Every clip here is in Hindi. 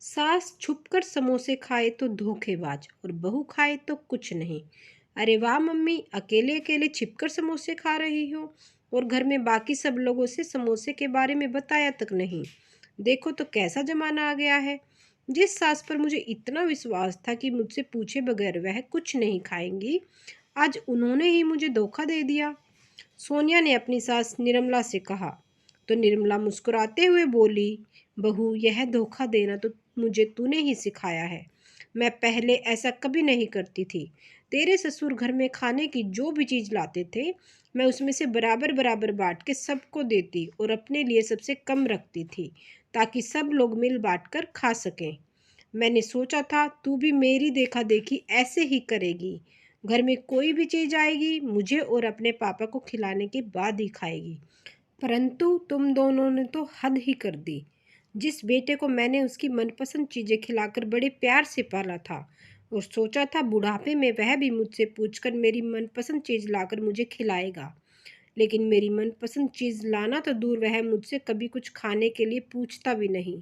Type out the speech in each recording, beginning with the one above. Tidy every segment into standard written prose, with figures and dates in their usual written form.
सास छुपकर समोसे खाए तो धोखेबाज और बहू खाए तो कुछ नहीं। अरे वाह मम्मी, अकेले अकेले छिपकर समोसे खा रही हो और घर में बाकी सब लोगों से समोसे के बारे में बताया तक नहीं। देखो तो कैसा जमाना आ गया है। जिस सास पर मुझे इतना विश्वास था कि मुझसे पूछे बगैर वह कुछ नहीं खाएंगी, आज उन्होंने ही मुझे धोखा दे दिया। सोनिया ने अपनी सास निर्मला से कहा। तो निर्मला मुस्कुराते हुए बोली, बहू, यह धोखा देना तो मुझे तूने ही सिखाया है। मैं पहले ऐसा कभी नहीं करती थी। तेरे ससुर घर में खाने की जो भी चीज़ लाते थे, मैं उसमें से बराबर बराबर बांट के सबको देती और अपने लिए सबसे कम रखती थी, ताकि सब लोग मिल बांट कर खा सकें। मैंने सोचा था तू भी मेरी देखा देखी ऐसे ही करेगी। घर में कोई भी चीज़ आएगी मुझे और अपने पापा को खिलाने के बाद ही खाएगी। परंतु तुम दोनों ने तो हद ही कर दी। जिस बेटे को मैंने उसकी मनपसंद चीज़ें खिलाकर बड़े प्यार से पाला था और सोचा था बुढ़ापे में वह भी मुझसे पूछकर मेरी मनपसंद चीज़ लाकर मुझे खिलाएगा, लेकिन मेरी मनपसंद चीज़ लाना तो दूर, वह मुझसे कभी कुछ खाने के लिए पूछता भी नहीं।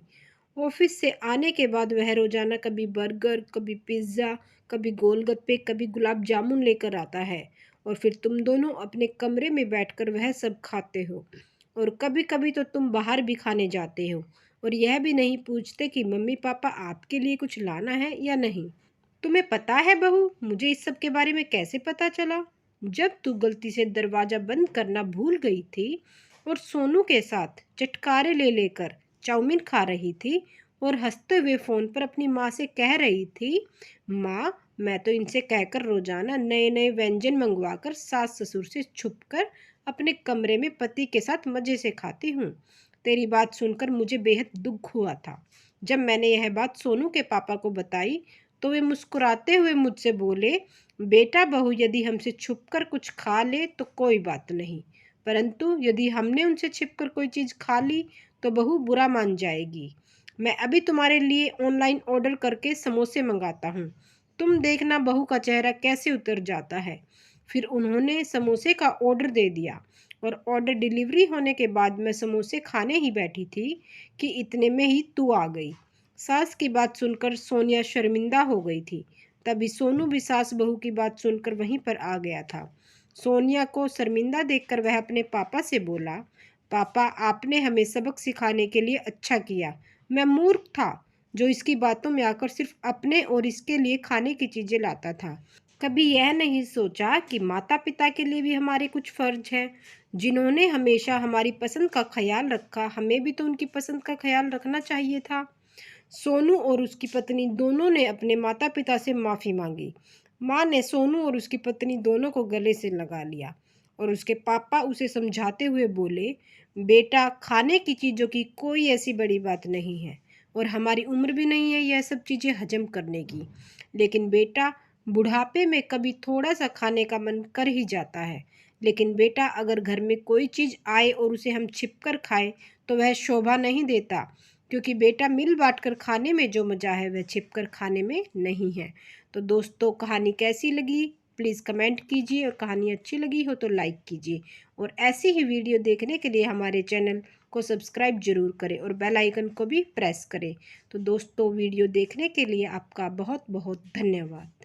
ऑफिस से आने के बाद वह रोजाना कभी बर्गर, कभी पिज्ज़ा, कभी गोलगप्पे, कभी गुलाब जामुन लेकर आता है और फिर तुम दोनों अपने कमरे में बैठकर वह सब खाते हो। और कभी कभी तो तुम बाहर भी खाने जाते हो और यह भी नहीं पूछते कि मम्मी पापा आपके लिए कुछ लाना है या नहीं। तुम्हें पता है बहू, मुझे इस सब के बारे में कैसे पता चला? जब तू गलती से दरवाजा बंद करना भूल गई थी और सोनू के साथ चटकारे ले लेकर चाउमीन खा रही थी और हंसते हुए फ़ोन पर अपनी माँ से कह रही थी, माँ, मैं तो इनसे कहकर रोजाना नए नए व्यंजन मंगवाकर सास ससुर से छुपकर अपने कमरे में पति के साथ मज़े से खाती हूँ। तेरी बात सुनकर मुझे बेहद दुख हुआ था। जब मैंने यह बात सोनू के पापा को बताई तो वे मुस्कुराते हुए मुझसे बोले, बेटा, बहू यदि हमसे छुपकर कुछ खा ले तो कोई बात नहीं, परंतु यदि हमने उनसे छिपकर कोई चीज़ खा ली तो बहू बुरा मान जाएगी। मैं अभी तुम्हारे लिए ऑनलाइन ऑर्डर करके समोसे मंगाता हूँ, तुम देखना बहू का चेहरा कैसे उतर जाता है। फिर उन्होंने समोसे का ऑर्डर दे दिया और ऑर्डर डिलीवरी होने के बाद मैं समोसे खाने ही बैठी थी कि इतने में ही तू आ गई। सास की बात सुनकर सोनिया शर्मिंदा हो गई थी। तभी सोनू भी सास बहू की बात सुनकर वहीं पर आ गया था। सोनिया को शर्मिंदा देखकर वह अपने पापा से बोला, पापा, आपने हमें सबक सिखाने के लिए अच्छा किया। मैं मूर्ख था जो इसकी बातों में आकर सिर्फ अपने और इसके लिए खाने की चीज़ें लाता था। कभी यह नहीं सोचा कि माता पिता के लिए भी हमारे कुछ फर्ज हैं। जिन्होंने हमेशा हमारी पसंद का ख्याल रखा, हमें भी तो उनकी पसंद का ख्याल रखना चाहिए था। सोनू और उसकी पत्नी दोनों ने अपने माता पिता से माफ़ी मांगी। माँ ने सोनू और उसकी पत्नी दोनों को गले से लगा लिया और उसके पापा उसे समझाते हुए बोले, बेटा, खाने की चीज़ों की कोई ऐसी बड़ी बात नहीं है और हमारी उम्र भी नहीं है यह सब चीज़ें हजम करने की। लेकिन बेटा, बुढ़ापे में कभी थोड़ा सा खाने का मन कर ही जाता है। लेकिन बेटा, अगर घर में कोई चीज़ आए और उसे हम छिपकर खाएं तो वह शोभा नहीं देता, क्योंकि बेटा, मिल बांट कर खाने में जो मज़ा है वह छिपकर खाने में नहीं है। तो दोस्तों, कहानी कैसी लगी प्लीज़ कमेंट कीजिए और कहानी अच्छी लगी हो तो लाइक कीजिए और ऐसी ही वीडियो देखने के लिए हमारे चैनल को सब्सक्राइब जरूर करें और बेल आइकन को भी प्रेस करें। तो दोस्तों, वीडियो देखने के लिए आपका बहुत बहुत धन्यवाद।